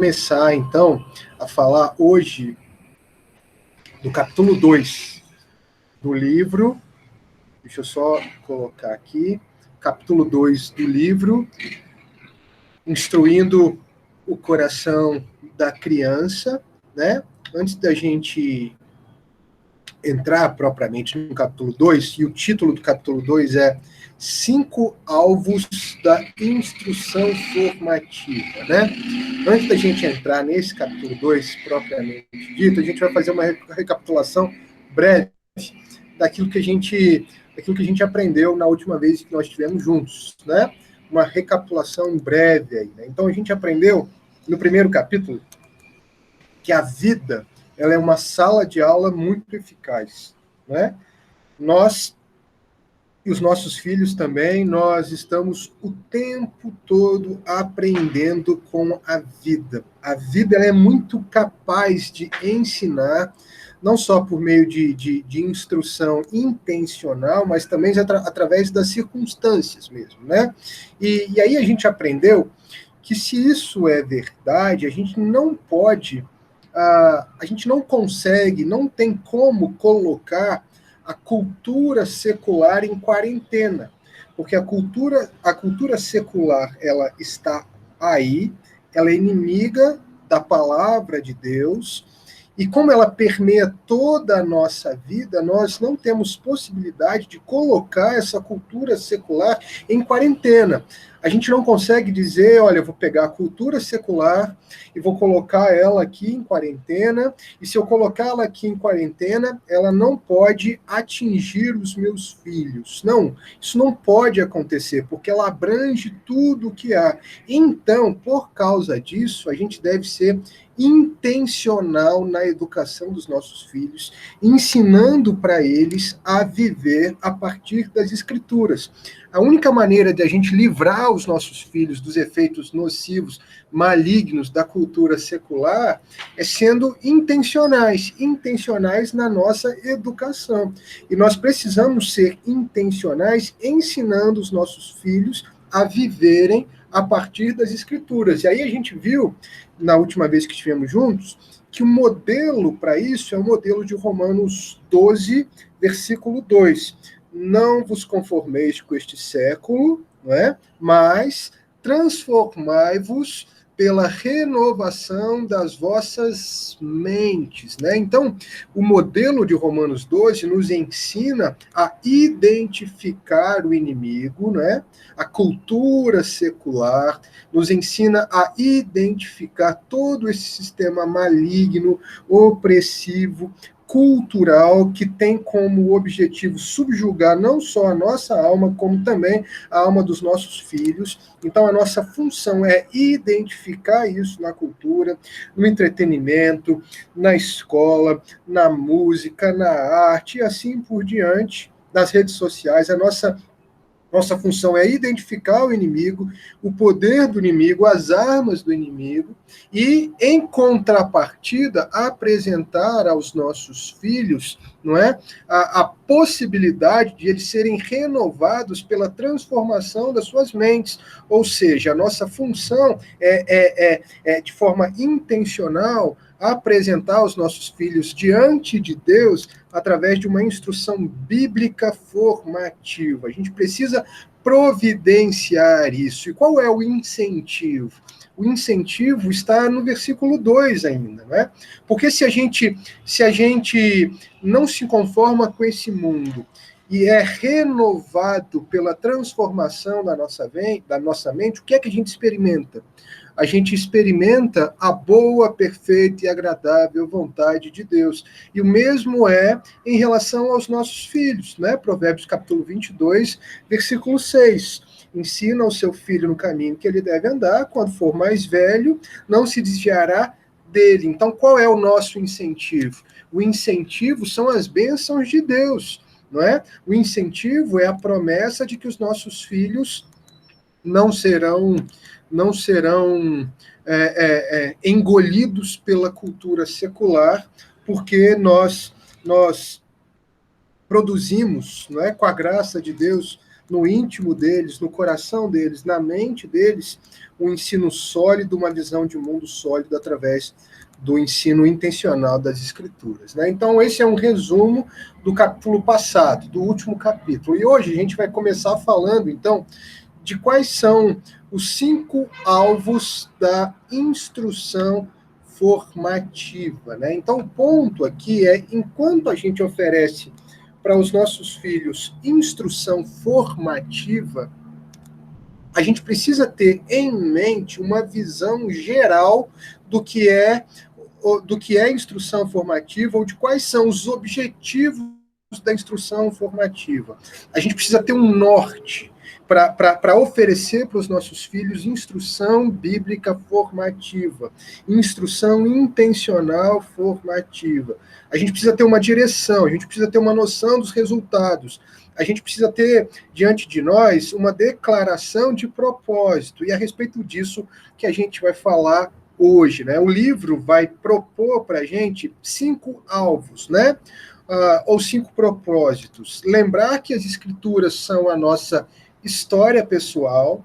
começar, então, a falar hoje do capítulo 2 do livro. Deixa eu só colocar aqui. Capítulo 2 do livro, Instruindo o Coração da Criança, né? Antes da gente entrar propriamente no capítulo 2, e o título do capítulo 2 é 5 alvos da instrução formativa, né? Antes da gente entrar nesse capítulo 2 propriamente dito, a gente vai fazer uma recapitulação breve daquilo que a gente aprendeu na última vez que nós estivemos juntos, né? Uma recapitulação breve aí, né? Então a gente aprendeu no primeiro capítulo que a vida, ela é uma sala de aula muito eficaz, né? Nós e os nossos filhos também, nós estamos o tempo todo aprendendo com a vida. A vida, ela é muito capaz de ensinar, não só por meio de instrução intencional, mas também através das circunstâncias mesmo, né? E aí a gente aprendeu que se isso é verdade, a gente não pode, a gente não consegue, não tem como colocar a cultura secular em quarentena, porque a cultura secular, ela está aí, ela é inimiga da palavra de Deus, e como ela permeia toda a nossa vida, nós não temos possibilidade de colocar essa cultura secular em quarentena. A gente não consegue dizer, olha, eu vou pegar a cultura secular e vou colocar ela aqui em quarentena, e se eu colocar ela aqui em quarentena, ela não pode atingir os meus filhos. Não, isso não pode acontecer, porque ela abrange tudo o que há. Então, por causa disso, a gente deve ser intencional na educação dos nossos filhos, ensinando para eles a viver a partir das Escrituras. A única maneira de a gente livrar os nossos filhos dos efeitos nocivos, malignos da cultura secular, é sendo intencionais na nossa educação. E nós precisamos ser intencionais ensinando os nossos filhos a viverem a partir das Escrituras. E aí a gente viu, na última vez que estivemos juntos, que o modelo para isso é o modelo de Romanos 12, versículo 2. Não vos conformeis com este século, não é? Mas transformai-vos pela renovação das vossas mentes, né? Então, o modelo de Romanos 12 nos ensina a identificar o inimigo, né? A cultura secular nos ensina a identificar todo esse sistema maligno, opressivo, cultural, que tem como objetivo subjugar não só a nossa alma, como também a alma dos nossos filhos. Então, a nossa função é identificar isso na cultura, no entretenimento, na escola, na música, na arte, e assim por diante, nas redes sociais. A nossa função é identificar o inimigo, o poder do inimigo, as armas do inimigo, e, em contrapartida, apresentar aos nossos filhos, não é, a possibilidade de eles serem renovados pela transformação das suas mentes. Ou seja, a nossa função é de forma intencional, apresentar os nossos filhos diante de Deus através de uma instrução bíblica formativa. A gente precisa providenciar isso. E qual é o incentivo? O incentivo está no versículo 2 ainda, né? Porque se a gente não se conforma com esse mundo e é renovado pela transformação da nossa mente, o que é que a gente experimenta? A gente experimenta a boa, perfeita e agradável vontade de Deus. E o mesmo é em relação aos nossos filhos, né? Provérbios capítulo 22, versículo 6. Ensina o seu filho no caminho que ele deve andar, quando for mais velho, não se desviará dele. Então, qual é o nosso incentivo? O incentivo são as bênçãos de Deus, não é? O incentivo é a promessa de que os nossos filhos não serão engolidos pela cultura secular, porque nós produzimos, não é, com a graça de Deus, no íntimo deles, no coração deles, na mente deles, um ensino sólido, uma visão de mundo sólido através do ensino intencional das Escrituras, né? Então, esse é um resumo do capítulo passado, do último capítulo. E hoje a gente vai começar falando, então, de quais são os 5 alvos da instrução formativa, né? Então, o ponto aqui é, enquanto a gente oferece para os nossos filhos instrução formativa, a gente precisa ter em mente uma visão geral do que é instrução formativa ou de quais são os objetivos da instrução formativa. A gente precisa ter um norte para oferecer para os nossos filhos instrução bíblica formativa, instrução intencional formativa. A gente precisa ter uma direção, a gente precisa ter uma noção dos resultados, a gente precisa ter diante de nós uma declaração de propósito, e é a respeito disso que a gente vai falar hoje, né? O livro vai propor para a gente 5 alvos, né? Ou 5 propósitos. Lembrar que as escrituras são a nossa história pessoal,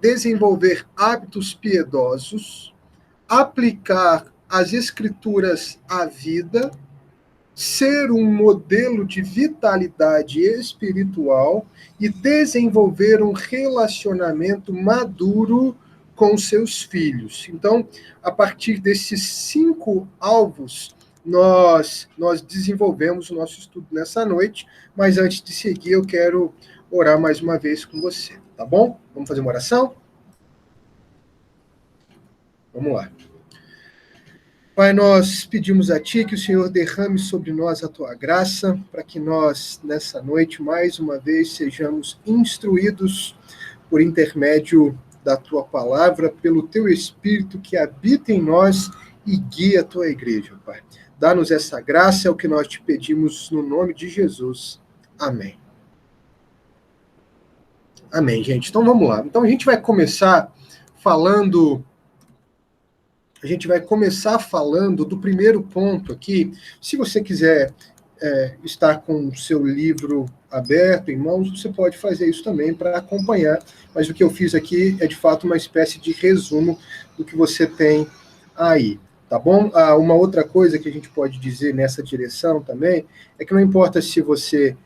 desenvolver hábitos piedosos, aplicar as escrituras à vida, ser um modelo de vitalidade espiritual e desenvolver um relacionamento maduro com seus filhos. Então, a partir desses 5 alvos, nós desenvolvemos o nosso estudo nessa noite, mas antes de seguir, eu quero orar mais uma vez com você, tá bom? Vamos fazer uma oração? Vamos lá. Pai, nós pedimos a Ti que o Senhor derrame sobre nós a Tua graça, para que nós, nessa noite, mais uma vez, sejamos instruídos por intermédio da Tua palavra, pelo Teu Espírito que habita em nós e guia a Tua igreja, Pai. Dá-nos essa graça, é o que nós te pedimos no nome de Jesus. Amém. Amém, gente. Então vamos lá. Então a gente vai começar falando do primeiro ponto aqui. Se você quiser estar com o seu livro aberto em mãos, você pode fazer isso também para acompanhar, mas o que eu fiz aqui é de fato uma espécie de resumo do que você tem aí, tá bom? Uma outra coisa que a gente pode dizer nessa direção também é que não importa se você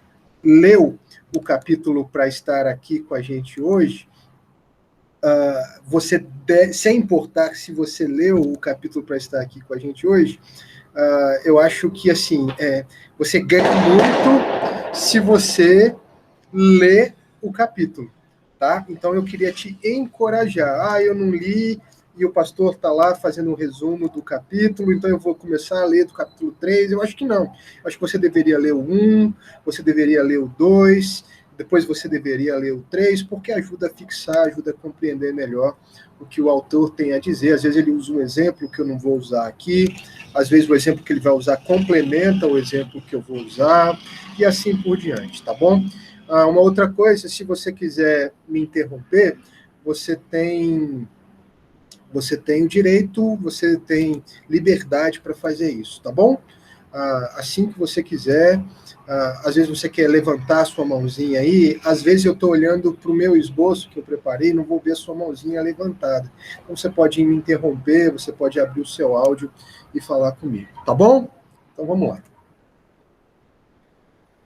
leu o capítulo para estar aqui com a gente hoje, sem importar se você leu o capítulo para estar aqui com a gente hoje, eu acho que assim você ganha muito se você lê o capítulo, tá? Então eu queria te encorajar. Eu não li e o pastor está lá fazendo um resumo do capítulo, então eu vou começar a ler do capítulo 3. Eu acho que não. Eu acho que você deveria ler o 1, você deveria ler o 2, depois você deveria ler o 3, porque ajuda a fixar, ajuda a compreender melhor o que o autor tem a dizer. Às vezes ele usa um exemplo que eu não vou usar aqui, às vezes o exemplo que ele vai usar complementa o exemplo que eu vou usar, e assim por diante, tá bom? Uma outra coisa, se você quiser me interromper, você tem o direito, você tem liberdade para fazer isso, tá bom? Assim que você quiser. Às vezes você quer levantar a sua mãozinha aí, às vezes eu estou olhando para o meu esboço que eu preparei, não vou ver a sua mãozinha levantada. Então você pode me interromper, você pode abrir o seu áudio e falar comigo, tá bom? Então vamos lá.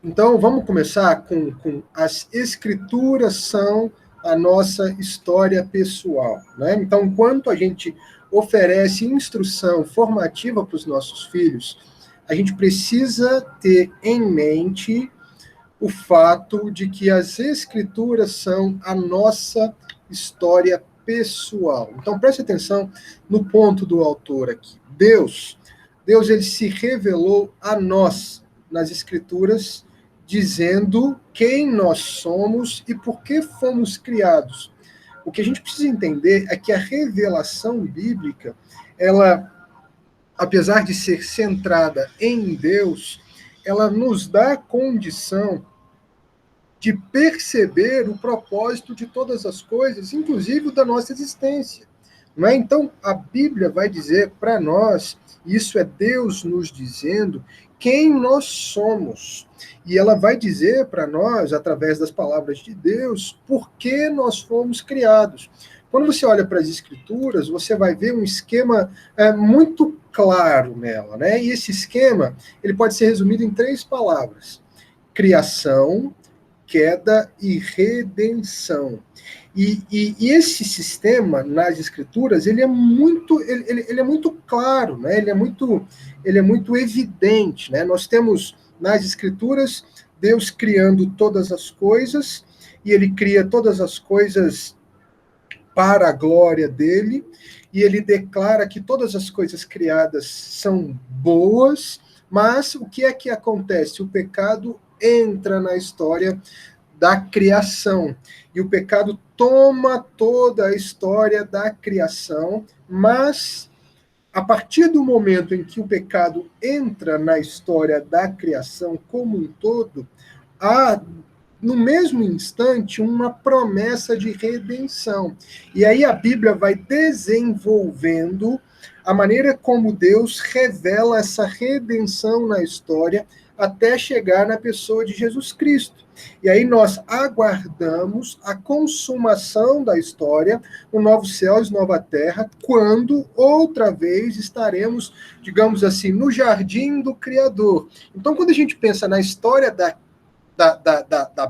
Então vamos começar com as escrituras são a nossa história pessoal, né? Então, enquanto a gente oferece instrução formativa para os nossos filhos, a gente precisa ter em mente o fato de que as escrituras são a nossa história pessoal. Então, preste atenção no ponto do autor aqui. Deus ele se revelou a nós nas escrituras, dizendo quem nós somos e por que fomos criados. O que a gente precisa entender é que a revelação bíblica, ela, apesar de ser centrada em Deus, ela nos dá a condição de perceber o propósito de todas as coisas, inclusive o da nossa existência. Não é? Então, a Bíblia vai dizer para nós Isso é Deus nos dizendo quem nós somos. E ela vai dizer para nós, através das palavras de Deus, por que nós fomos criados. Quando você olha para as Escrituras, você vai ver um esquema muito claro nela, né? E esse esquema ele pode ser resumido em 3 palavras: criação, queda e redenção. E esse sistema nas Escrituras ele é muito ele é muito claro, né? Ele é muito evidente, né? Nós temos nas Escrituras Deus criando todas as coisas, e ele cria todas as coisas para a glória dele, e ele declara que todas as coisas criadas são boas, mas o que é que acontece? O pecado entra na história da criação, e o pecado toma toda a história da criação, mas a partir do momento em que o pecado entra na história da criação como um todo, há no mesmo instante, uma promessa de redenção. E aí a Bíblia vai desenvolvendo a maneira como Deus revela essa redenção na história até chegar na pessoa de Jesus Cristo. E aí nós aguardamos a consumação da história, o novo céu e nova terra, quando outra vez estaremos, digamos assim, no jardim do Criador. Então, quando a gente pensa na história da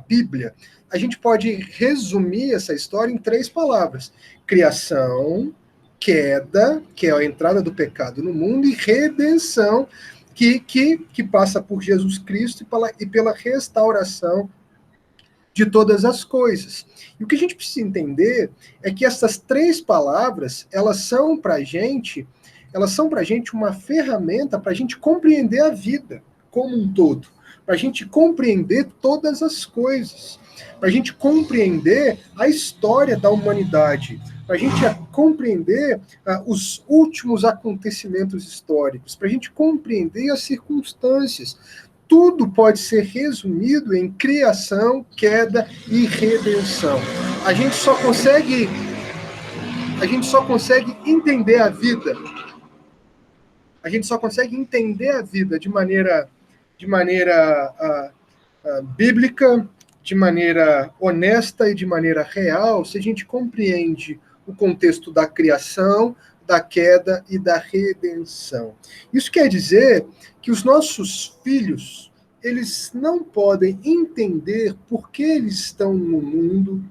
Bíblia, a gente pode resumir essa história em 3 palavras: criação, queda, que é a entrada do pecado no mundo, e redenção, que passa por Jesus Cristo e pela restauração de todas as coisas. E o que a gente precisa entender é que essas 3 palavras, elas são para a gente uma ferramenta para a gente compreender a vida como um todo, para a gente compreender todas as coisas, para a gente compreender a história da humanidade, para a gente compreender os últimos acontecimentos históricos, para a gente compreender as circunstâncias. Tudo pode ser resumido em criação, queda e redenção. A gente só consegue entender a vida. A gente só consegue entender a vida de maneira bíblica, de maneira honesta e de maneira real, se a gente compreende o contexto da criação, da queda e da redenção. Isso quer dizer que os nossos filhos, eles não podem entender por que eles estão no mundo,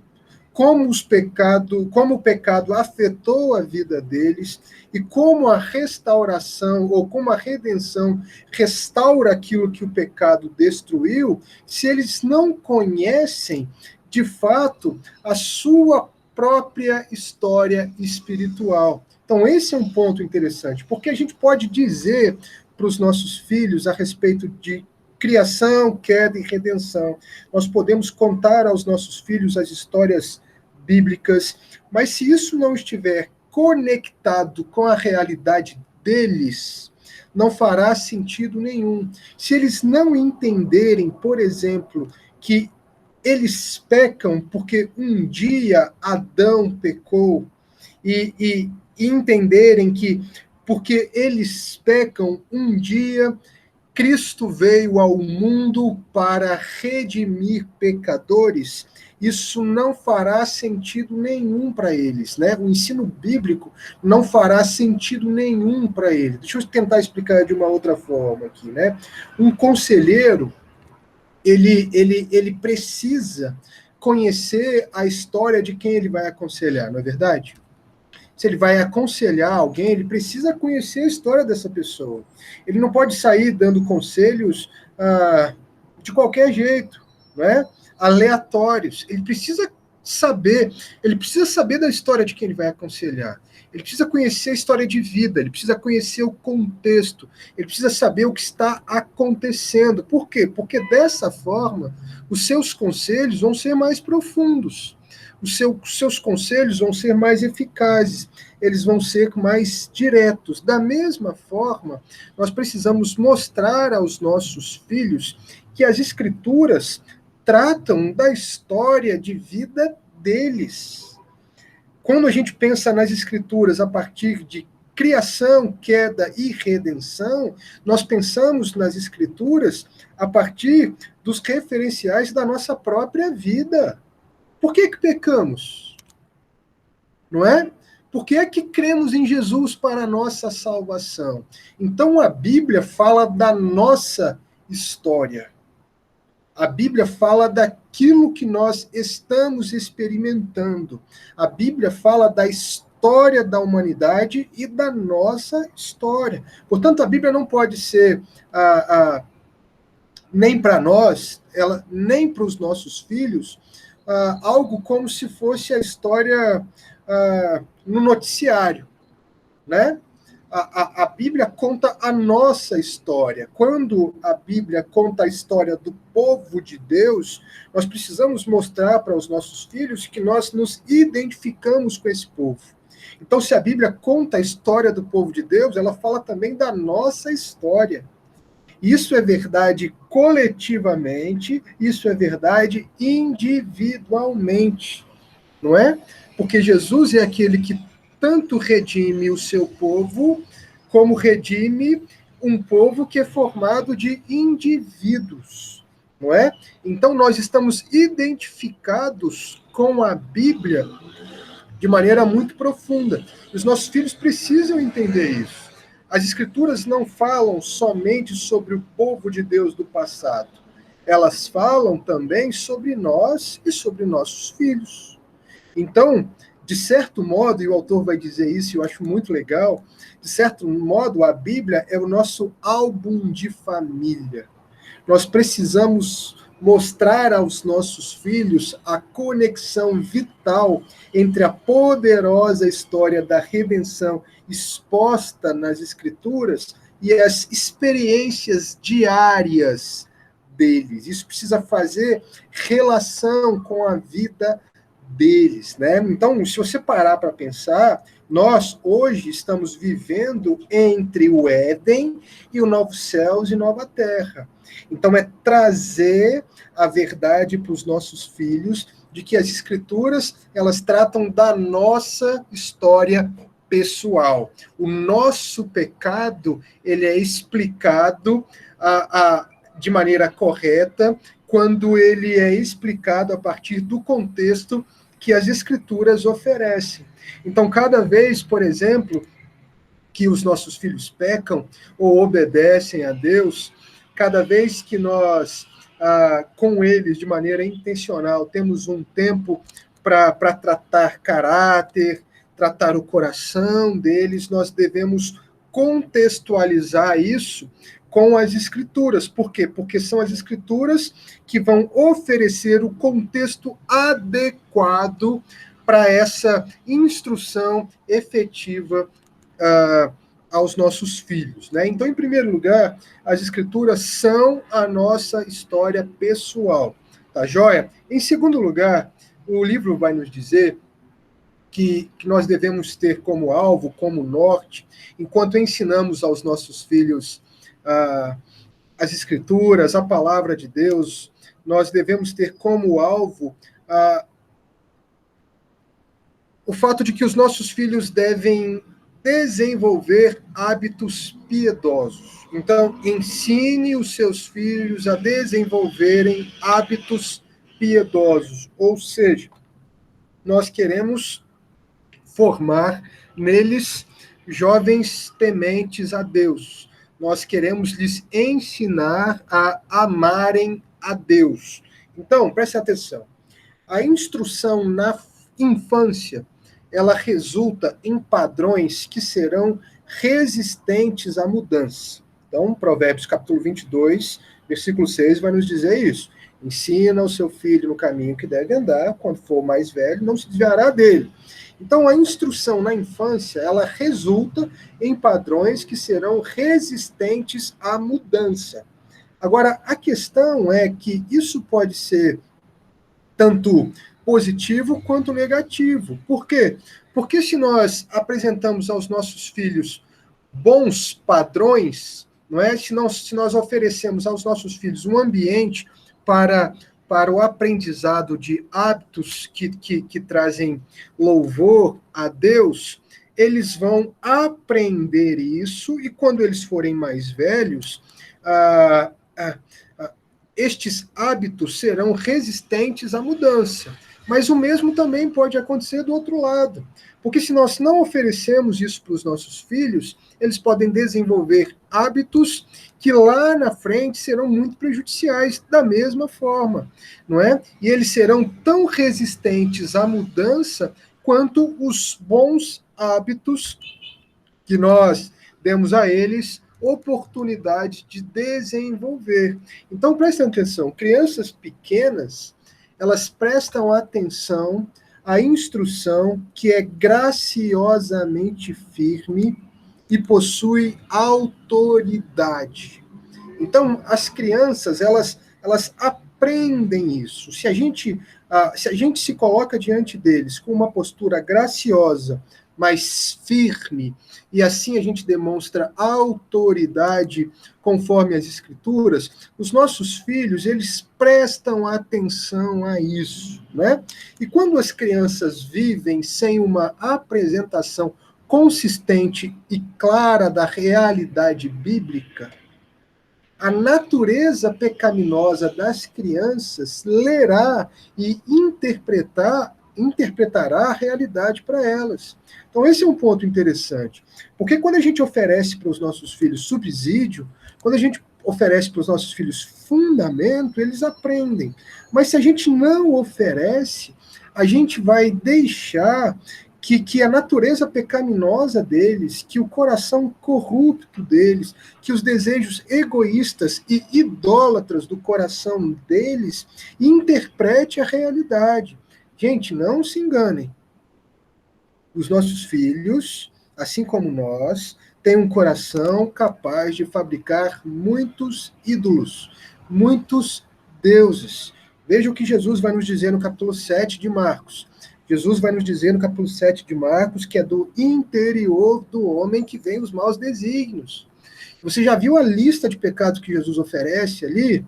como o pecado afetou a vida deles e como a restauração ou como a redenção restaura aquilo que o pecado destruiu, se eles não conhecem de fato a sua própria história espiritual. Então esse é um ponto interessante, porque a gente pode dizer para os nossos filhos a respeito de criação, queda e redenção. Nós podemos contar aos nossos filhos as histórias bíblicas, mas se isso não estiver conectado com a realidade deles, não fará sentido nenhum. Se eles não entenderem, por exemplo, que eles pecam porque um dia Adão pecou, e entenderem que porque eles pecam um dia Cristo veio ao mundo para redimir pecadores, isso não fará sentido nenhum para eles, né? O ensino bíblico não fará sentido nenhum para eles. Deixa eu tentar explicar de uma outra forma aqui, né? Um conselheiro, ele precisa conhecer a história de quem ele vai aconselhar, não é verdade? Se ele vai aconselhar alguém, ele precisa conhecer a história dessa pessoa. Ele não pode sair dando conselhos de qualquer jeito, né? Aleatórios. Ele precisa saber da história de quem ele vai aconselhar. Ele precisa conhecer a história de vida, ele precisa conhecer o contexto, ele precisa saber o que está acontecendo. Por quê? Porque dessa forma, os seus conselhos vão ser mais profundos. Os seus conselhos vão ser mais eficazes, eles vão ser mais diretos. Da mesma forma, nós precisamos mostrar aos nossos filhos que as Escrituras tratam da história de vida deles. Quando a gente pensa nas Escrituras a partir de criação, queda e redenção, nós pensamos nas Escrituras a partir dos referenciais da nossa própria vida. Por que pecamos? Não é? Por que é que cremos em Jesus para a nossa salvação? Então a Bíblia fala da nossa história. A Bíblia fala daquilo que nós estamos experimentando. A Bíblia fala da história da humanidade e da nossa história. Portanto, a Bíblia não pode ser nem para nós, nem para os nossos filhos, algo como se fosse a história no noticiário, né? A Bíblia conta a nossa história. Quando a Bíblia conta a história do povo de Deus, nós precisamos mostrar para os nossos filhos que nós nos identificamos com esse povo. Então, se a Bíblia conta a história do povo de Deus, ela fala também da nossa história. Isso é verdade coletivamente, isso é verdade individualmente, não é? Porque Jesus é aquele que tanto redime o seu povo, como redime um povo que é formado de indivíduos, não é? Então nós estamos identificados com a Bíblia de maneira muito profunda. Os nossos filhos precisam entender isso. As Escrituras não falam somente sobre o povo de Deus do passado. Elas falam também sobre nós e sobre nossos filhos. Então, de certo modo, e o autor vai dizer isso, e eu acho muito legal, de certo modo, a Bíblia é o nosso álbum de família. Nós precisamos mostrar aos nossos filhos a conexão vital entre a poderosa história da redenção exposta nas Escrituras e as experiências diárias deles. Isso precisa fazer relação com a vida deles, né? Então, se você parar para pensar, nós hoje estamos vivendo entre o Éden e o novo céus e nova terra. Então, é trazer a verdade para os nossos filhos de que as Escrituras, elas tratam da nossa história pessoal. O nosso pecado, ele é explicado de maneira correta quando ele é explicado a partir do contexto que as Escrituras oferecem. Então, cada vez, por exemplo, que os nossos filhos pecam ou obedecem a Deus, cada vez que nós, com eles, de maneira intencional, temos um tempo para tratar caráter, tratar o coração deles, nós devemos contextualizar isso com as Escrituras. Por quê? Porque são as Escrituras que vão oferecer o contexto adequado para essa instrução efetiva aos nossos filhos, né? Então, em primeiro lugar, as Escrituras são a nossa história pessoal, tá joia? Em segundo lugar, o livro vai nos dizer que nós devemos ter como alvo, como norte, enquanto ensinamos aos nossos filhos as Escrituras, a palavra de Deus, nós devemos ter como alvo o fato de que os nossos filhos devem desenvolver hábitos piedosos. Então, ensine os seus filhos a desenvolverem hábitos piedosos, ou seja, nós queremos formar neles jovens tementes a Deus. Nós queremos lhes ensinar a amarem a Deus. Então, preste atenção. A instrução na infância, ela resulta em padrões que serão resistentes à mudança. Então, Provérbios capítulo 22, versículo 6, vai nos dizer isso. Ensina o seu filho no caminho que deve andar, quando for mais velho, não se desviará dele. Então, a instrução na infância, ela resulta em padrões que serão resistentes à mudança. Agora, a questão é que isso pode ser tanto positivo quanto negativo. Por quê? Porque se nós apresentamos aos nossos filhos bons padrões, não é? Se nós oferecemos aos nossos filhos um ambiente para o aprendizado de hábitos que trazem louvor a Deus, eles vão aprender isso, e quando eles forem mais velhos, ah, ah, estes hábitos serão resistentes à mudança. Mas o mesmo também pode acontecer do outro lado. Porque se nós não oferecemos isso para os nossos filhos, eles podem desenvolver hábitos que lá na frente serão muito prejudiciais da mesma forma, não é? E eles serão tão resistentes à mudança quanto os bons hábitos que nós demos a eles oportunidade de desenvolver. Então, prestem atenção, crianças pequenas, elas prestam atenção à instrução que é graciosamente firme e possui autoridade. Então, as crianças, elas aprendem isso. Se a gente se coloca diante deles com uma postura graciosa, mas firme, e assim a gente demonstra autoridade conforme as escrituras, os nossos filhos, eles prestam atenção a isso, né? E quando as crianças vivem sem uma apresentação consistente e clara da realidade bíblica, a natureza pecaminosa das crianças lerá e interpretará a realidade para elas. Então, esse é um ponto interessante. Porque quando a gente oferece para os nossos filhos subsídio, quando a gente oferece para os nossos filhos fundamento, eles aprendem. Mas se a gente não oferece, a gente vai deixar que a natureza pecaminosa deles, que o coração corrupto deles, que os desejos egoístas e idólatras do coração deles interprete a realidade. Gente, não se enganem. Os nossos filhos, assim como nós, têm um coração capaz de fabricar muitos ídolos, muitos deuses. Veja o que Jesus vai nos dizer no capítulo 7 de Marcos. Jesus vai nos dizer no capítulo 7 de Marcos que é do interior do homem que vem os maus desígnios. Você já viu a lista de pecados que Jesus oferece ali?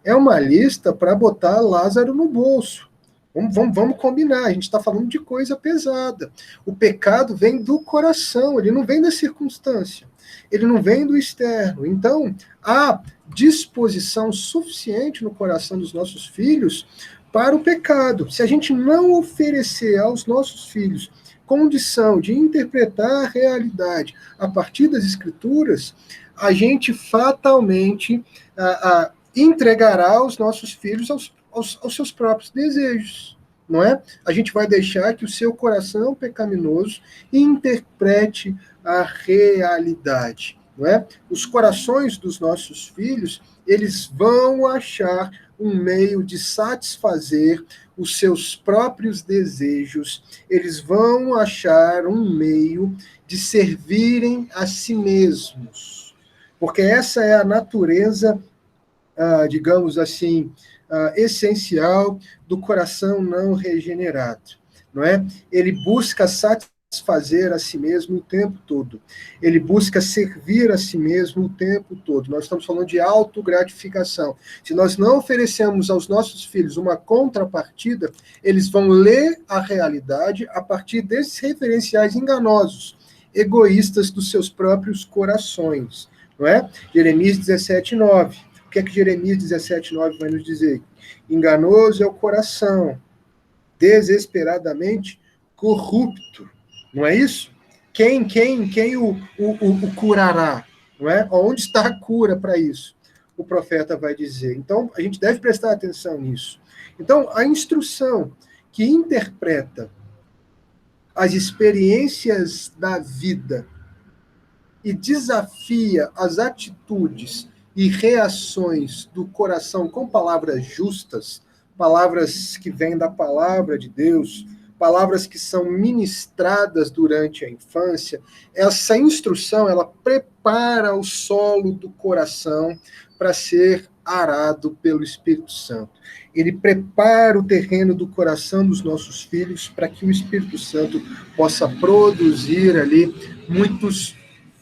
É uma lista para botar Lázaro no bolso. Vamos combinar, a gente está falando de coisa pesada. O pecado vem do coração, ele não vem da circunstância, ele não vem do externo. Então, há disposição suficiente no coração dos nossos filhos para o pecado. Se a gente não oferecer aos nossos filhos condição de interpretar a realidade a partir das escrituras, a gente fatalmente entregará os nossos filhos aos seus próprios desejos, não é? A gente vai deixar que o seu coração pecaminoso interprete a realidade, não é? Os corações dos nossos filhos, eles vão achar um meio de satisfazer os seus próprios desejos, eles vão achar um meio de servirem a si mesmos, porque essa é a natureza, digamos assim, essencial do coração não regenerado, não é? Ele busca satisfazer a si mesmo o tempo todo. Ele busca servir a si mesmo o tempo todo. Nós estamos falando de autogratificação. Se nós não oferecemos aos nossos filhos uma contrapartida, eles vão ler a realidade a partir desses referenciais enganosos, egoístas dos seus próprios corações, não é? Jeremias 17:9. O que é que Jeremias 17:9 vai nos dizer? Enganoso é o coração, desesperadamente corrupto. Não é isso? Quem o curará? Não é? Onde está a cura para isso? O profeta vai dizer. Então, a gente deve prestar atenção nisso. Então, a instrução que interpreta as experiências da vida e desafia as atitudes e reações do coração com palavras justas, palavras que vêm da palavra de Deus, palavras que são ministradas durante a infância, essa instrução, ela prepara o solo do coração para ser arado pelo Espírito Santo. Ele prepara o terreno do coração dos nossos filhos para que o Espírito Santo possa produzir ali muitos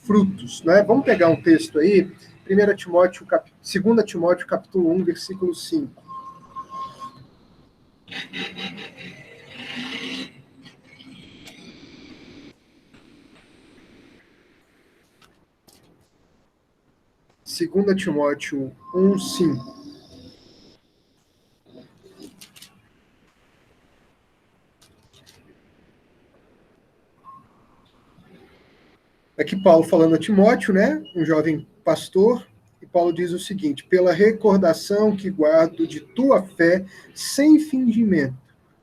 frutos, né? Vamos pegar um texto aí, 2 Timóteo, capítulo 1, versículo 5. 2 Timóteo 1:5. Aqui Paulo falando a Timóteo, né, um jovem pastor, e Paulo diz o seguinte: pela recordação que guardo de tua fé sem fingimento,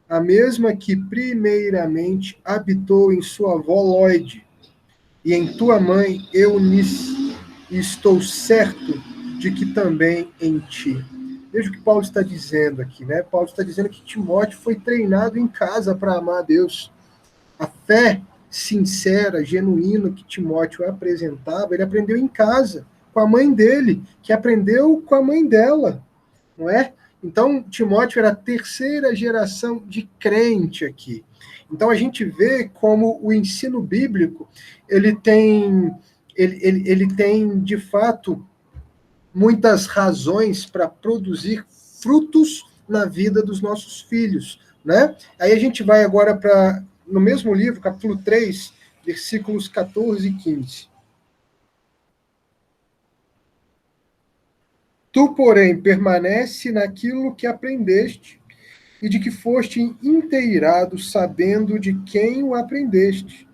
a mesma que primeiramente habitou em sua avó Lóide e em tua mãe Eunice, e estou certo de que também em ti. Veja o que Paulo está dizendo aqui, né? Paulo está dizendo que Timóteo foi treinado em casa para amar a Deus. A fé sincera, genuína que Timóteo apresentava, ele aprendeu em casa, com a mãe dele, que aprendeu com a mãe dela, não é? Então, Timóteo era a terceira geração de crente aqui. Então, a gente vê como o ensino bíblico, ele tem, de fato, muitas razões para produzir frutos na vida dos nossos filhos, né? Aí a gente vai agora para, no mesmo livro, capítulo 3, versículos 14 e 15. Tu, porém, permanece naquilo que aprendeste e de que foste inteirado, sabendo de quem o aprendeste,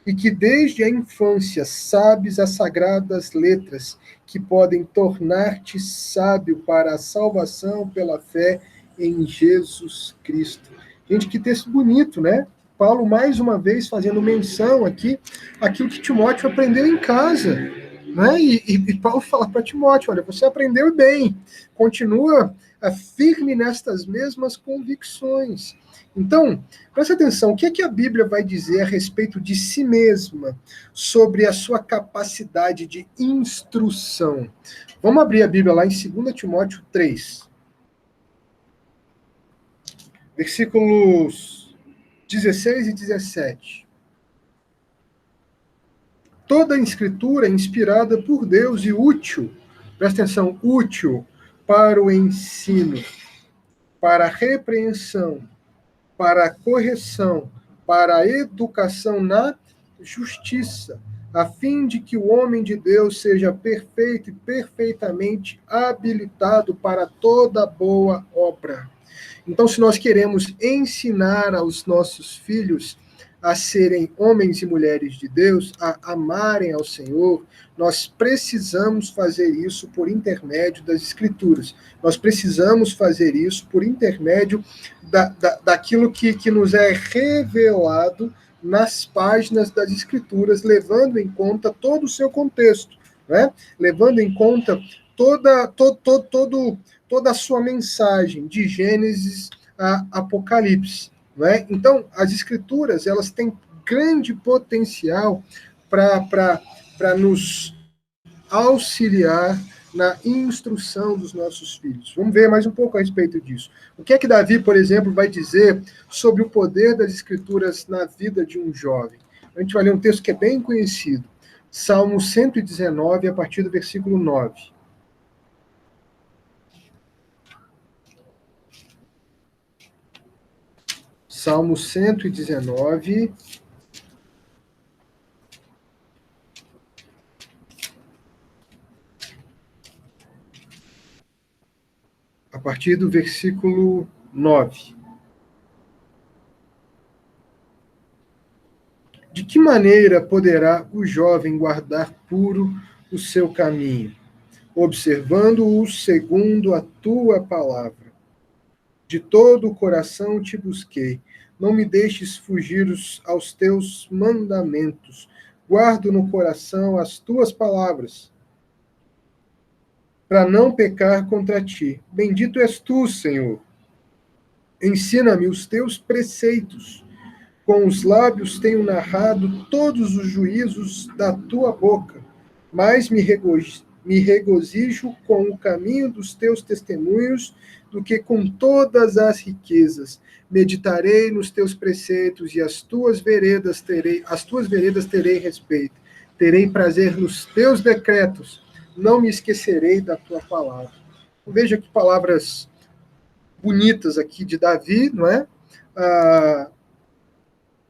e que desde a infância sabes as sagradas letras, que podem tornar-te sábio para a salvação pela fé em Jesus Cristo. Gente, que texto bonito, né? Paulo, mais uma vez, fazendo menção aqui, aquilo que Timóteo aprendeu em casa. Né? E Paulo fala para Timóteo: olha, você aprendeu bem, continua firme nestas mesmas convicções. Então, preste atenção, o que é que a Bíblia vai dizer a respeito de si mesma, sobre a sua capacidade de instrução? Vamos abrir a Bíblia lá em 2 Timóteo 3, versículos 16 e 17. Toda a escritura é inspirada por Deus e útil, presta atenção, útil para o ensino, para a repreensão, para a correção, para a educação na justiça, a fim de que o homem de Deus seja perfeito e perfeitamente habilitado para toda boa obra. Então, se nós queremos ensinar aos nossos filhos a serem homens e mulheres de Deus, a amarem ao Senhor, nós precisamos fazer isso por intermédio das Escrituras. Nós precisamos fazer isso por intermédio daquilo que nos é revelado nas páginas das Escrituras, levando em conta todo o seu contexto, né? Levando em conta toda a sua mensagem, de Gênesis a Apocalipse. Não é? Então, as Escrituras, elas têm grande potencial para nos auxiliar na instrução dos nossos filhos. Vamos ver mais um pouco a respeito disso. O que é que Davi, por exemplo, vai dizer sobre o poder das Escrituras na vida de um jovem? A gente vai ler um texto que é bem conhecido, Salmo 119, a partir do versículo 9. Salmo 119, a partir do versículo 9. De que maneira poderá o jovem guardar puro o seu caminho, observando-o segundo a tua palavra? De todo o coração te busquei, não me deixes fugir aos teus mandamentos. Guardo no coração as tuas palavras, para não pecar contra ti. Bendito és tu, Senhor. Ensina-me os teus preceitos. Com os lábios tenho narrado todos os juízos da tua boca, mas me regozijo com o caminho dos teus testemunhos do que com todas as riquezas. Meditarei nos teus preceitos e as tuas veredas terei respeito. Terei prazer nos teus decretos, não me esquecerei da tua palavra. Veja que palavras bonitas aqui de Davi, não é?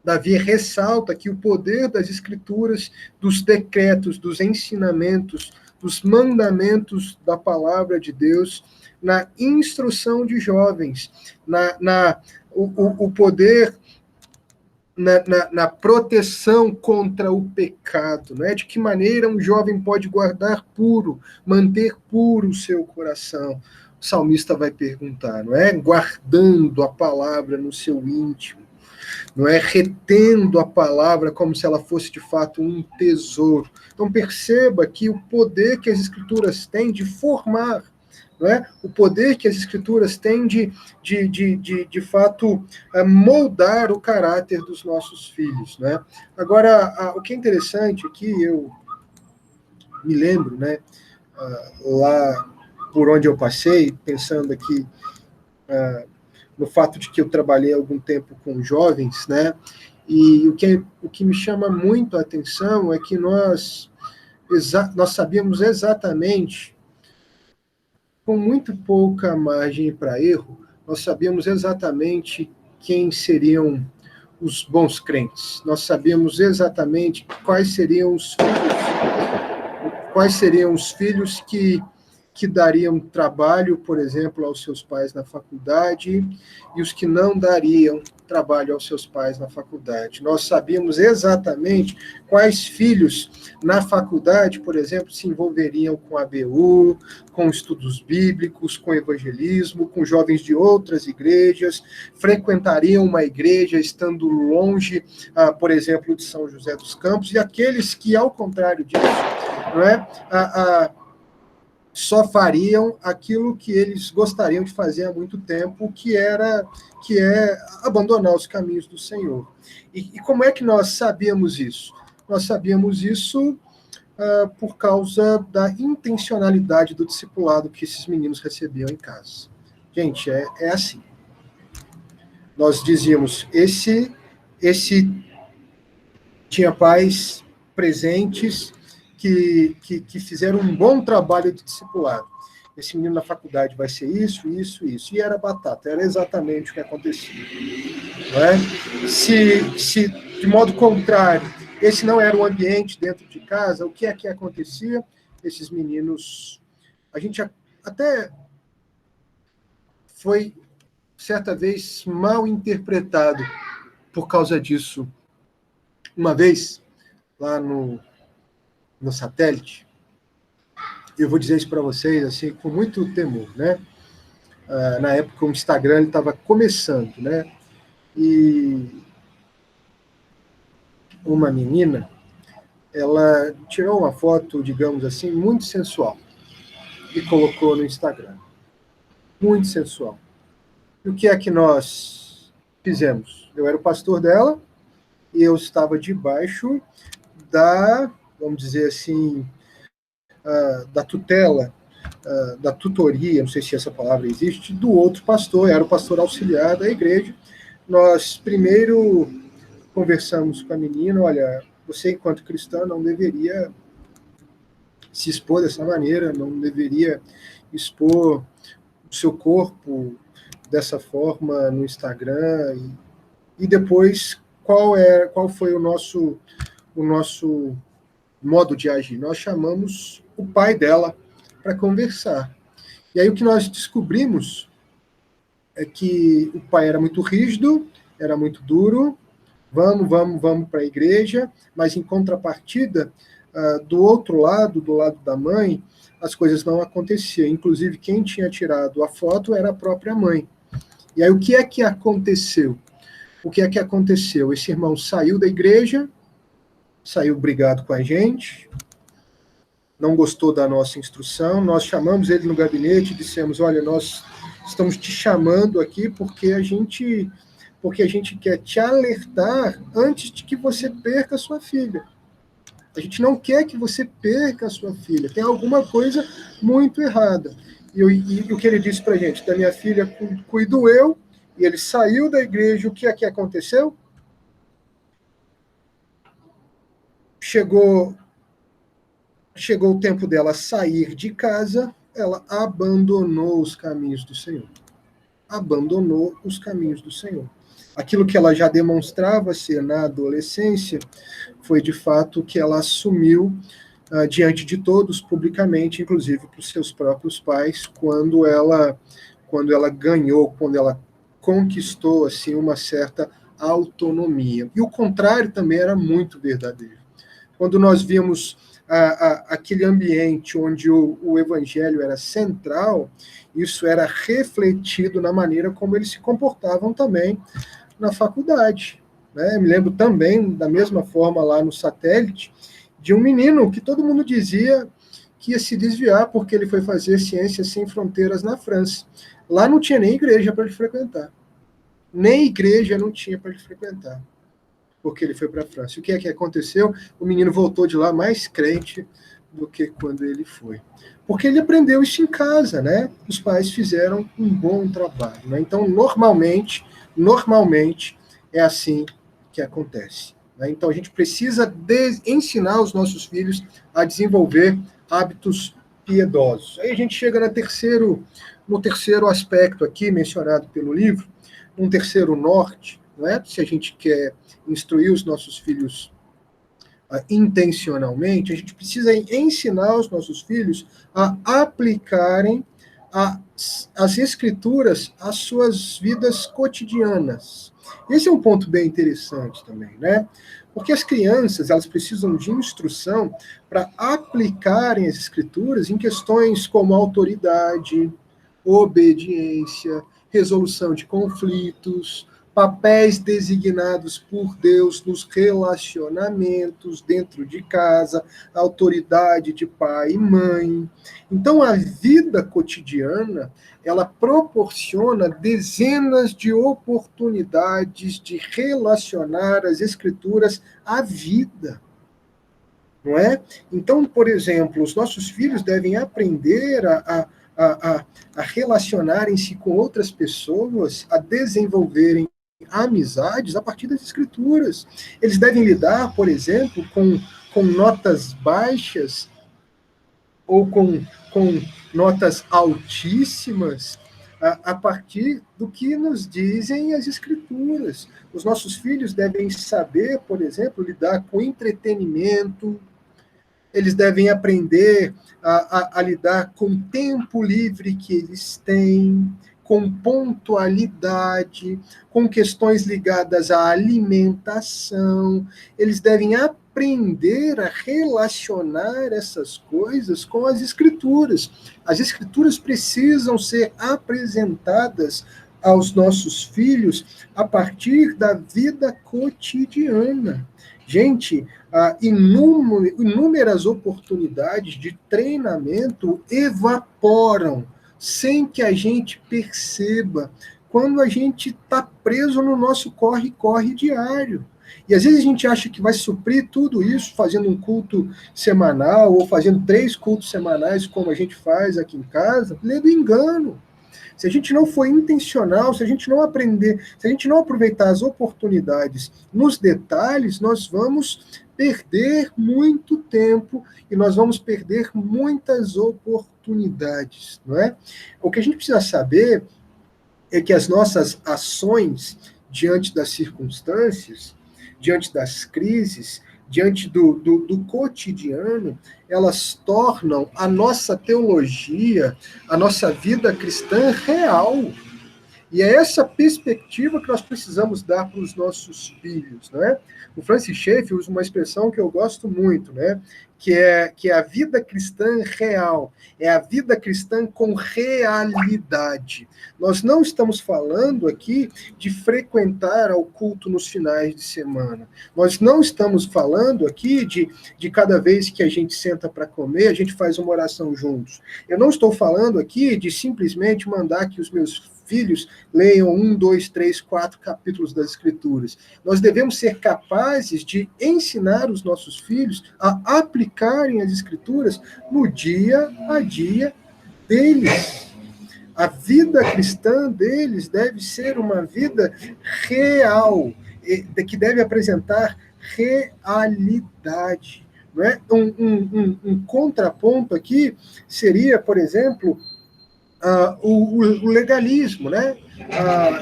Davi ressalta aqui o poder das Escrituras, dos decretos, dos ensinamentos, os mandamentos da palavra de Deus, na instrução de jovens, o poder na proteção contra o pecado, né? De que maneira um jovem pode guardar puro, manter puro o seu coração. O salmista vai perguntar, não é? Guardando a palavra no seu íntimo, não é? Retendo a palavra como se ela fosse de fato um tesouro. Então perceba que o poder que as escrituras têm de formar, não é? O poder que as escrituras têm de fato, moldar o caráter dos nossos filhos, né? Agora, o que é interessante aqui, eu me lembro, né, lá por onde eu passei, pensando aqui no fato de que eu trabalhei algum tempo com jovens, né? E o que me chama muito a atenção é que nós sabíamos exatamente, com muito pouca margem para erro, nós sabíamos exatamente quem seriam os bons crentes. Nós sabíamos exatamente quais seriam os filhos que dariam trabalho, por exemplo, aos seus pais na faculdade, e os que não dariam trabalho aos seus pais na faculdade. Nós sabíamos exatamente quais filhos na faculdade, por exemplo, se envolveriam com a ABU, com estudos bíblicos, com evangelismo, com jovens de outras igrejas, frequentariam uma igreja estando longe, por exemplo, de São José dos Campos, e aqueles que, ao contrário disso, não é? Só fariam aquilo que eles gostariam de fazer há muito tempo, que é abandonar os caminhos do Senhor. E como é que nós sabíamos isso? Nós sabíamos isso por causa da intencionalidade do discipulado que esses meninos recebiam em casa. Gente, é assim. Nós dizíamos, esse tinha pais presentes que fizeram um bom trabalho de discipulado. Esse menino na faculdade vai ser isso, isso, isso. E era batata, era exatamente o que acontecia. Não é? Se de modo contrário, esse não era o ambiente dentro de casa, o que é que acontecia? Esses meninos, a gente até foi, certa vez, mal interpretado por causa disso. Uma vez, lá no satélite, eu vou dizer isso para vocês assim, com muito temor, né? Na época o Instagram estava começando, né? E uma menina, ela tirou uma foto, digamos assim, muito sensual e colocou no Instagram. Muito sensual. E o que é que nós fizemos? Eu era o pastor dela e eu estava debaixo vamos dizer assim, da tutela, da tutoria, não sei se essa palavra existe, do outro pastor, era o pastor auxiliar da igreja. Nós primeiro conversamos com a menina, olha, você enquanto cristã não deveria se expor dessa maneira, não deveria expor o seu corpo dessa forma no Instagram, e depois qual foi o nosso modo de agir? Nós chamamos o pai dela para conversar. E aí o que nós descobrimos é que o pai era muito rígido, era muito duro, vamos para a igreja, mas em contrapartida, do outro lado, do lado da mãe, as coisas não aconteciam. Inclusive, quem tinha tirado a foto era a própria mãe. E aí o que é que aconteceu? O que é que aconteceu? Esse irmão saiu da igreja, saiu brigado com a gente, não gostou da nossa instrução, nós chamamos ele no gabinete e dissemos, olha, nós estamos te chamando aqui porque a gente quer te alertar antes de que você perca a sua filha. A gente não quer que você perca a sua filha, tem alguma coisa muito errada. E o que ele disse para a gente, da minha filha cuido eu, e ele saiu da igreja, o que é que aconteceu? Chegou o tempo dela sair de casa, ela abandonou os caminhos do Senhor. Abandonou os caminhos do Senhor. Aquilo que ela já demonstrava ser na adolescência foi, de fato, que ela assumiu diante de todos, publicamente, inclusive para os seus próprios pais, quando ela ganhou, quando ela conquistou assim uma certa autonomia. E o contrário também era muito verdadeiro. Quando nós vimos aquele ambiente onde o evangelho era central, isso era refletido na maneira como eles se comportavam também na faculdade. Né? Me lembro também, da mesma forma lá no Satélite, de um menino que todo mundo dizia que ia se desviar porque ele foi fazer Ciências Sem Fronteiras na França. Lá não tinha nem igreja para ele frequentar. Nem igreja não tinha para ele frequentar, porque ele foi para a França. O que é que aconteceu? O menino voltou de lá mais crente do que quando ele foi. Porque ele aprendeu isso em casa, né? Os pais fizeram um bom trabalho. Né? Então, normalmente, é assim que acontece. Né? Então, a gente precisa ensinar os nossos filhos a desenvolver hábitos piedosos. Aí a gente chega no terceiro aspecto aqui, mencionado pelo livro, um terceiro norte, não é? Se a gente quer instruir os nossos filhos intencionalmente, a gente precisa ensinar os nossos filhos a aplicarem as escrituras às suas vidas cotidianas. Esse é um ponto bem interessante também, né? Porque as crianças, elas precisam de instrução para aplicarem as escrituras em questões como autoridade, obediência, resolução de conflitos, papéis designados por Deus nos relacionamentos dentro de casa, autoridade de pai e mãe. Então, a vida cotidiana, ela proporciona dezenas de oportunidades de relacionar as escrituras à vida. Não é? Então, por exemplo, os nossos filhos devem aprender a relacionarem-se com outras pessoas, a desenvolverem amizades a partir das escrituras. Eles devem lidar, por exemplo, com notas baixas ou com notas altíssimas a partir do que nos dizem as escrituras. Os nossos filhos devem saber, por exemplo, lidar com entretenimento, eles devem aprender a lidar com o tempo livre que eles têm, com pontualidade, com questões ligadas à alimentação. Eles devem aprender a relacionar essas coisas com as escrituras. As escrituras precisam ser apresentadas aos nossos filhos a partir da vida cotidiana. Gente, inúmeras oportunidades de treinamento evaporam sem que a gente perceba, quando a gente está preso no nosso corre-corre diário. E às vezes a gente acha que vai suprir tudo isso fazendo um culto semanal ou fazendo 3 cultos semanais, como a gente faz aqui em casa, lendo engano. Se a gente não for intencional, se a gente não aprender, se a gente não aproveitar as oportunidades nos detalhes, nós vamos perder muito tempo e nós vamos perder muitas oportunidades, não é? O que a gente precisa saber é que as nossas ações diante das circunstâncias, diante das crises, diante do cotidiano, elas tornam a nossa teologia, a nossa vida cristã real. E é essa perspectiva que nós precisamos dar para os nossos filhos, né? O Francis Schaeffer usa uma expressão que eu gosto muito, né? Que é a vida cristã real, é a vida cristã com realidade. Nós não estamos falando aqui de frequentar ao culto nos finais de semana. Nós não estamos falando aqui de cada vez que a gente senta para comer, a gente faz uma oração juntos. Eu não estou falando aqui de simplesmente mandar que os meus filhos leiam 1, 2, 3, 4 capítulos das Escrituras. Nós devemos ser capazes de ensinar os nossos filhos a aplicarem as Escrituras no dia a dia deles. A vida cristã deles deve ser uma vida real, que deve apresentar realidade. Não é? Um contraponto aqui seria, por exemplo, o legalismo, né?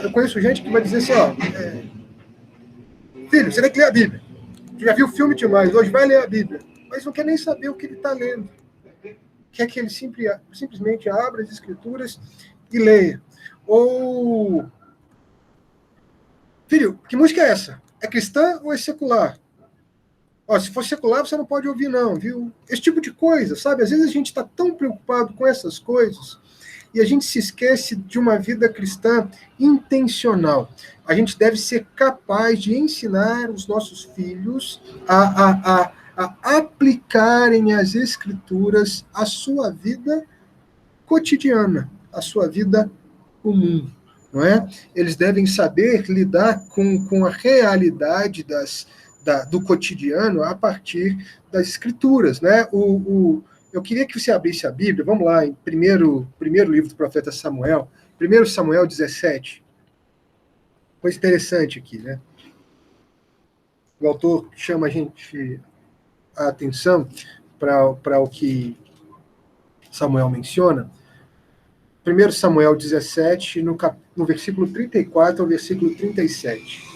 Eu conheço gente que vai dizer assim, filho, você tem que ler a Bíblia. Você já viu filme demais, hoje vai ler a Bíblia. mas não quer nem saber o que ele está lendo. Quer que ele simplesmente abra as escrituras e leia. Ou, filho, que música é essa? É cristã ou é secular? Ó, se for secular, você não pode ouvir, não, viu? Esse tipo de coisa, sabe? Às vezes a gente está tão preocupado com essas coisas e a gente se esquece de uma vida cristã intencional. A gente deve ser capaz de ensinar os nossos filhos a aplicarem as escrituras à sua vida cotidiana, à sua vida comum, não é? Eles devem saber lidar com a realidade do cotidiano a partir das escrituras, né? Eu queria que você abrisse a Bíblia, vamos lá, em primeiro livro do profeta Samuel, 1 Samuel 17. Coisa interessante aqui, né? O autor chama a gente a atenção para o que Samuel menciona. 1 Samuel 17, no versículo 34 ao versículo 37.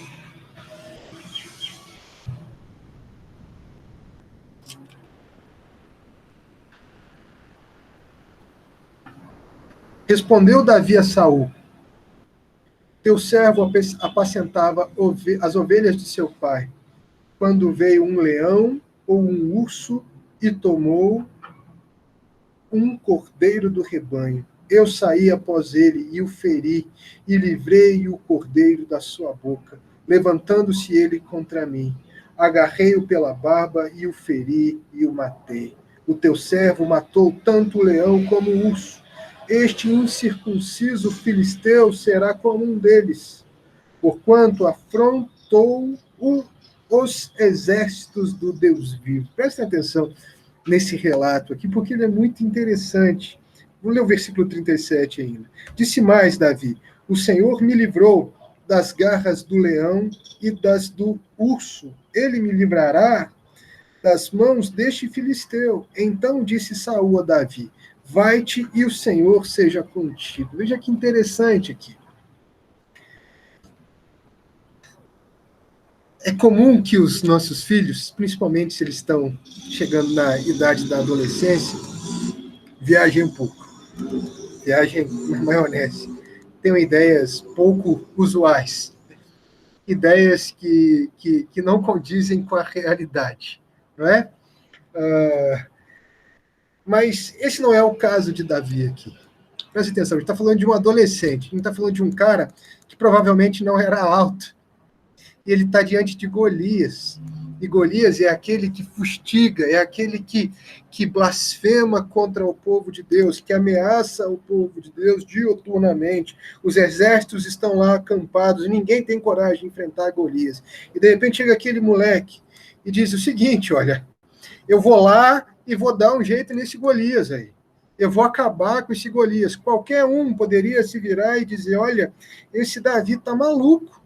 Respondeu Davi a Saul: teu servo apacentava as ovelhas de seu pai, quando veio um leão ou um urso e tomou um cordeiro do rebanho. Eu saí após ele e o feri, e livrei o cordeiro da sua boca, levantando-se ele contra mim. Agarrei-o pela barba e o feri e o matei. O teu servo matou tanto o leão como o urso. Este incircunciso filisteu será como um deles, porquanto afrontou os exércitos do Deus vivo. Prestem atenção nesse relato aqui, porque ele é muito interessante. Vou ler o versículo 37 ainda. Disse mais Davi: o Senhor me livrou das garras do leão e das do urso. Ele me livrará das mãos deste filisteu. Então disse Saul a Davi: vai-te e o Senhor seja contigo. Veja que interessante aqui. É comum que os nossos filhos, principalmente se eles estão chegando na idade da adolescência, viajem um pouco. Viajem na maionese. Tenham ideias pouco usuais. Ideias que não condizem com a realidade. Não é? Mas esse não é o caso de Davi aqui. Presta atenção, a gente está falando de um adolescente, a gente está falando de um cara que provavelmente não era alto. E ele está diante de Golias. E Golias é aquele que fustiga, é aquele que blasfema contra o povo de Deus, que ameaça o povo de Deus diuturnamente. Os exércitos estão lá acampados, e ninguém tem coragem de enfrentar Golias. E de repente chega aquele moleque e diz o seguinte: olha, eu vou lá e vou dar um jeito nesse Golias aí. Eu vou acabar com esse Golias. Qualquer um poderia se virar e dizer: olha, esse Davi está maluco,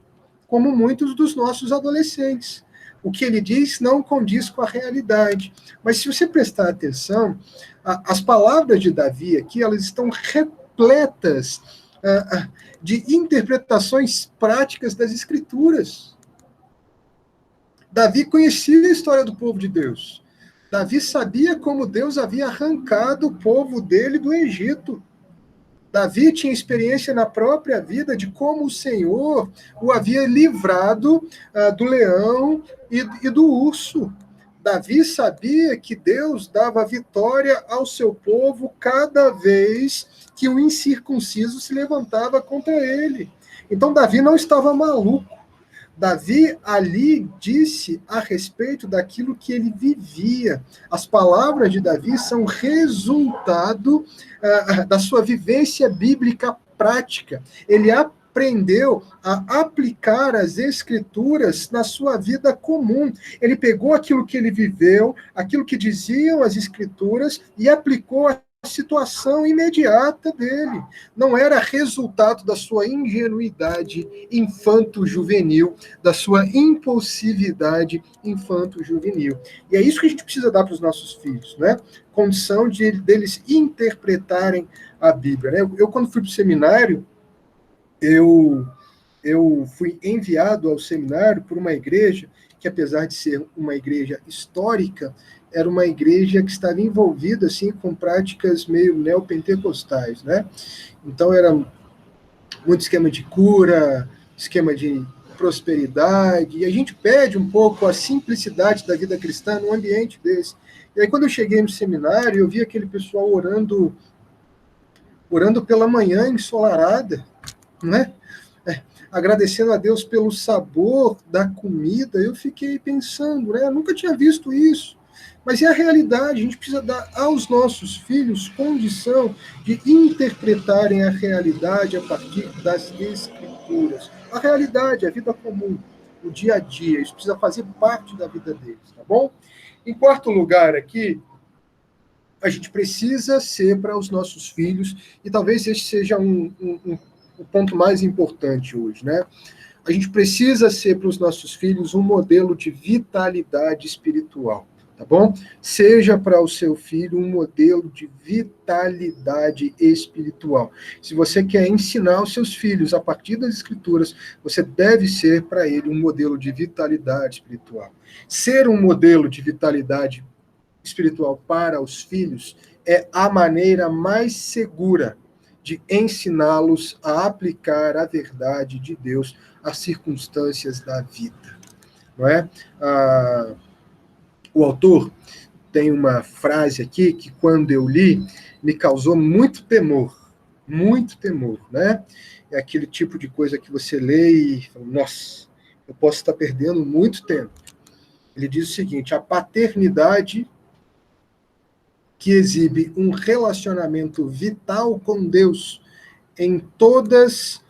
como muitos dos nossos adolescentes. O que ele diz não condiz com a realidade. Mas se você prestar atenção, as palavras de Davi aqui, elas estão repletas de interpretações práticas das Escrituras. Davi conhecia a história do povo de Deus. Davi sabia como Deus havia arrancado o povo dele do Egito. Davi tinha experiência na própria vida de como o Senhor o havia livrado do leão e do urso. Davi sabia que Deus dava vitória ao seu povo cada vez que o incircunciso se levantava contra ele. Então Davi não estava maluco. Davi ali disse a respeito daquilo que ele vivia. As palavras de Davi são resultado da sua vivência bíblica prática. Ele aprendeu a aplicar as escrituras na sua vida comum. Ele pegou aquilo que ele viveu, aquilo que diziam as escrituras, e aplicou a situação imediata dele. Não era resultado da sua ingenuidade infanto-juvenil, da sua impulsividade infanto-juvenil. E é isso que a gente precisa dar para os nossos filhos, né? Condição deles interpretarem a Bíblia. Né? Eu quando fui para o seminário, eu fui enviado ao seminário por uma igreja que, apesar de ser uma igreja histórica, era uma igreja que estava envolvida assim com práticas meio neopentecostais, né? Então era muito esquema de cura, esquema de prosperidade, e a gente perde um pouco a simplicidade da vida cristã num ambiente desse. E aí quando eu cheguei no seminário, eu vi aquele pessoal orando pela manhã ensolarada, né? Agradecendo a Deus pelo sabor da comida, eu fiquei pensando, né? Eu nunca tinha visto isso. Mas é a realidade, a gente precisa dar aos nossos filhos condição de interpretarem a realidade a partir das escrituras. A realidade, a vida comum, o dia a dia, isso precisa fazer parte da vida deles, tá bom? Em quarto lugar aqui, a gente precisa ser para os nossos filhos, e talvez esse seja o ponto mais importante hoje, né? A gente precisa ser para os nossos filhos um modelo de vitalidade espiritual, tá bom? Seja para o seu filho um modelo de vitalidade espiritual. Se você quer ensinar os seus filhos a partir das escrituras, você deve ser para ele um modelo de vitalidade espiritual. Ser um modelo de vitalidade espiritual para os filhos é a maneira mais segura de ensiná-los a aplicar a verdade de Deus às circunstâncias da vida, não é? O autor tem uma frase aqui que, quando eu li, me causou muito temor, né? É aquele tipo de coisa que você lê e fala, nossa, eu posso estar perdendo muito tempo. Ele diz o seguinte: a paternidade que exibe um relacionamento vital com Deus em todas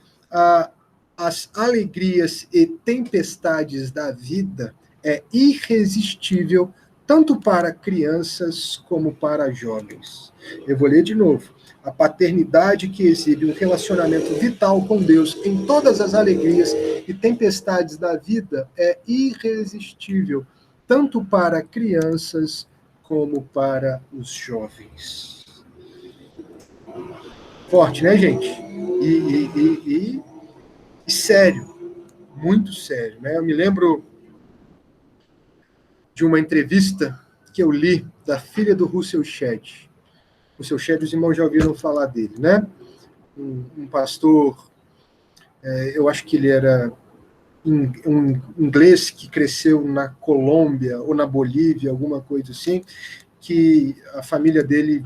as alegrias e tempestades da vida é irresistível, tanto para crianças como para jovens. Eu vou ler de novo. A paternidade que exibe um relacionamento vital com Deus em todas as alegrias e tempestades da vida é irresistível, tanto para crianças como para os jovens. Forte, né, gente? E sério, muito sério, né? Eu me lembro de uma entrevista que eu li da filha do Russell Shedd. Russell Shedd, os irmãos já ouviram falar dele, né? Um pastor, eu acho que ele era um inglês que cresceu na Colômbia ou na Bolívia, alguma coisa assim, que a família dele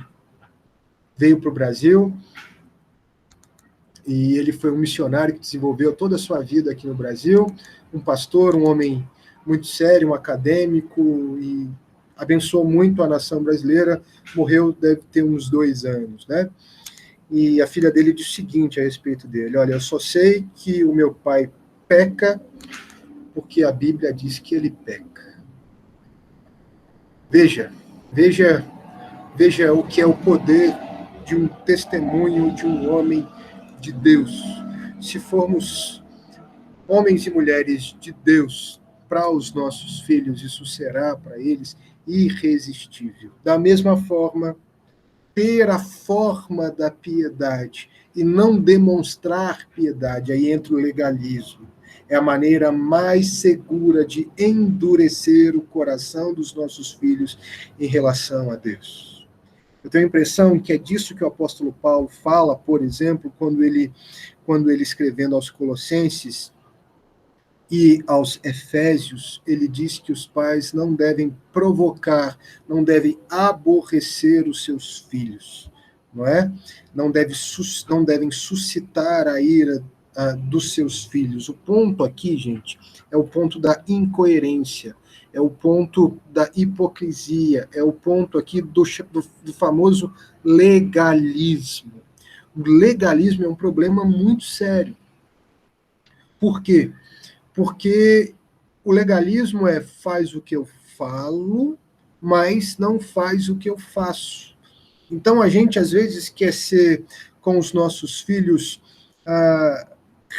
veio para o Brasil e ele foi um missionário que desenvolveu toda a sua vida aqui no Brasil, um pastor, um homem muito sério, um acadêmico, e abençoou muito a nação brasileira, morreu, deve ter uns 2 anos, né? E a filha dele disse o seguinte a respeito dele: olha, eu só sei que o meu pai peca porque a Bíblia diz que ele peca. Veja o que é o poder de um testemunho de um homem de Deus. Se formos homens e mulheres de Deus para os nossos filhos, isso será para eles irresistível. Da mesma forma, ter a forma da piedade e não demonstrar piedade, aí entra o legalismo. É a maneira mais segura de endurecer o coração dos nossos filhos em relação a Deus. Eu tenho a impressão que é disso que o apóstolo Paulo fala, por exemplo, quando ele escrevendo aos Colossenses e aos Efésios, ele diz que os pais não devem provocar, não devem aborrecer os seus filhos, não é? Não devem suscitar a ira dos seus filhos. O ponto aqui, gente, é o ponto da incoerência, é o ponto da hipocrisia, é o ponto aqui do famoso legalismo. O legalismo é um problema muito sério. Por quê? Porque o legalismo faz o que eu falo, mas não faz o que eu faço. Então a gente às vezes quer ser com os nossos filhos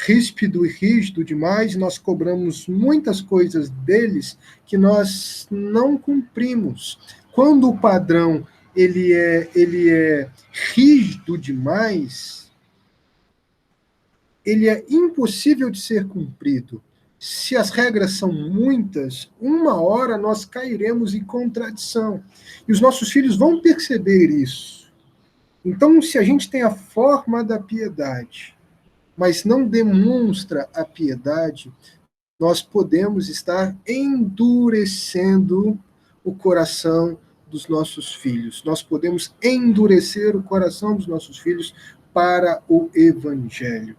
ríspido e rígido demais, nós cobramos muitas coisas deles que nós não cumprimos. Quando o padrão ele é rígido demais, ele é impossível de ser cumprido. se as regras são muitas, uma hora nós cairemos em contradição. E os nossos filhos vão perceber isso. Então, se a gente tem a forma da piedade, mas não demonstra a piedade, nós podemos estar endurecendo o coração dos nossos filhos. Nós podemos endurecer o coração dos nossos filhos para o evangelho.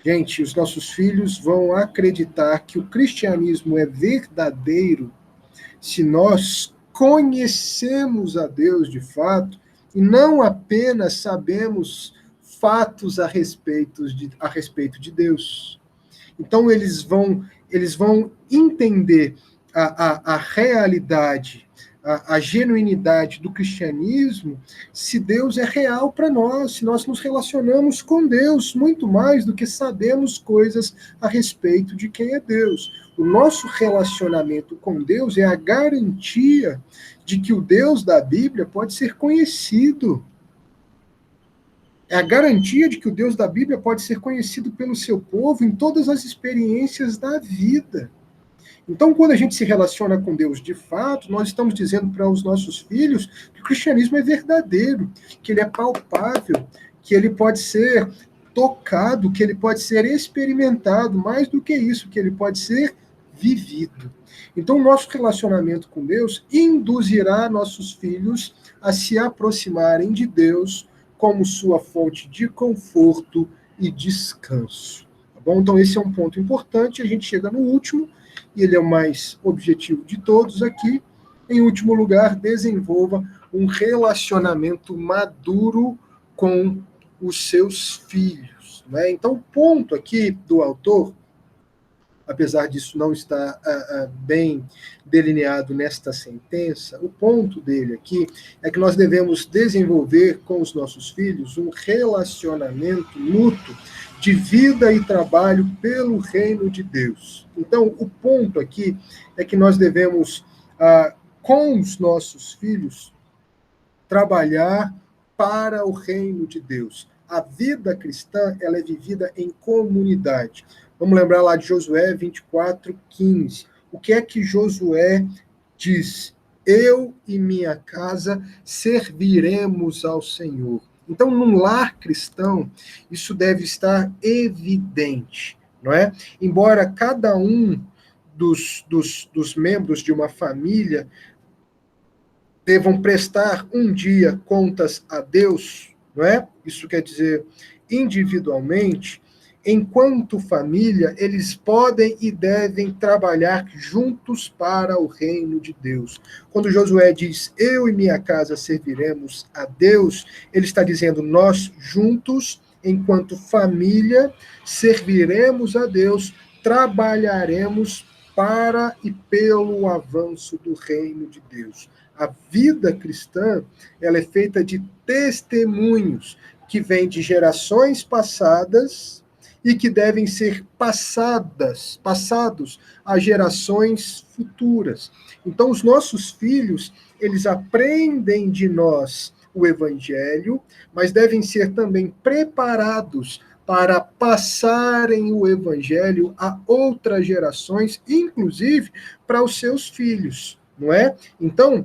Gente, os nossos filhos vão acreditar que o cristianismo é verdadeiro se nós conhecemos a Deus de fato e não apenas sabemos fatos a respeito de Deus. Então, eles vão entender a realidade, a genuinidade do cristianismo, se Deus é real para nós, se nós nos relacionamos com Deus, muito mais do que sabemos coisas a respeito de quem é Deus. O nosso relacionamento com Deus é a garantia de que o Deus da Bíblia pode ser conhecido. É a garantia de que o Deus da Bíblia pode ser conhecido pelo seu povo em todas as experiências da vida. Então, quando a gente se relaciona com Deus de fato, nós estamos dizendo para os nossos filhos que o cristianismo é verdadeiro, que ele é palpável, que ele pode ser tocado, que ele pode ser experimentado, mais do que isso, que ele pode ser vivido. Então, o nosso relacionamento com Deus induzirá nossos filhos a se aproximarem de Deus como sua fonte de conforto e descanso. Tá bom? Então, esse é um ponto importante. A gente chega no último, e ele é o mais objetivo de todos aqui. Em último lugar, desenvolva um relacionamento maduro com os seus filhos. Né? Então, o ponto aqui do autor, apesar disso não estar bem delineado nesta sentença, o ponto dele aqui é que nós devemos desenvolver com os nossos filhos um relacionamento mútuo de vida e trabalho pelo reino de Deus. Então, o ponto aqui é que nós devemos, com os nossos filhos, trabalhar para o reino de Deus. A vida cristã, ela é vivida em comunidade. Vamos lembrar lá de Josué 24:15. O que é que Josué diz? Eu e minha casa serviremos ao Senhor. Então, num lar cristão, isso deve estar evidente, não é? Embora cada um dos membros de uma família devam prestar um dia contas a Deus, não é? Isso quer dizer, individualmente, enquanto família, eles podem e devem trabalhar juntos para o reino de Deus. Quando Josué diz, eu e minha casa serviremos a Deus, ele está dizendo, nós juntos, enquanto família, serviremos a Deus, trabalharemos para e pelo avanço do reino de Deus. A vida cristã, ela é feita de testemunhos que vêm de gerações passadas e que devem ser passados a gerações futuras. Então, os nossos filhos, eles aprendem de nós o evangelho, mas devem ser também preparados para passarem o evangelho a outras gerações, inclusive para os seus filhos, não é? Então,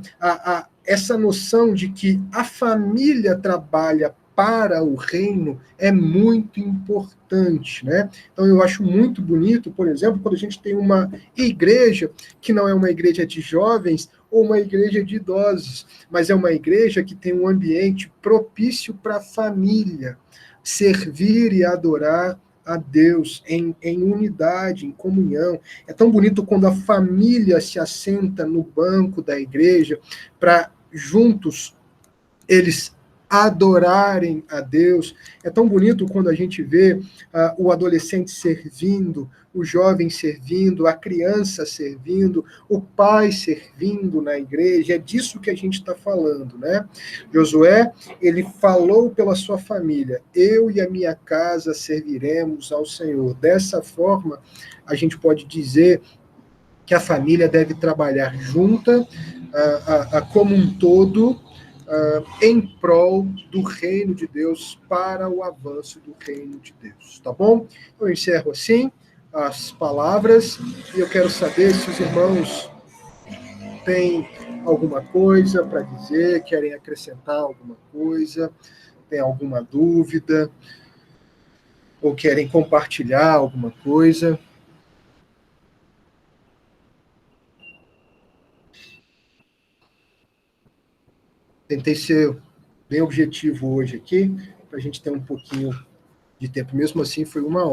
essa noção de que a família trabalha para o reino é muito importante, né? Então eu acho muito bonito, por exemplo, quando a gente tem uma igreja que não é uma igreja de jovens ou uma igreja de idosos, mas é uma igreja que tem um ambiente propício para a família servir e adorar a Deus em unidade, em comunhão. É tão bonito quando a família se assenta no banco da igreja para juntos eles adorarem a Deus. É tão bonito quando a gente vê o adolescente servindo, o jovem servindo, a criança servindo, o pai servindo na igreja. É disso que a gente está falando, né? Josué, ele falou pela sua família, eu e a minha casa serviremos ao Senhor. Dessa forma, a gente pode dizer que a família deve trabalhar junta, como um todo, em prol do reino de Deus, para o avanço do reino de Deus, tá bom? Eu encerro assim. as palavras e eu quero saber se os irmãos têm alguma coisa para dizer, querem acrescentar alguma coisa, têm alguma dúvida, ou querem compartilhar alguma coisa. Tentei ser bem objetivo hoje aqui, para a gente ter um pouquinho de tempo. Mesmo assim, foi 1 hora.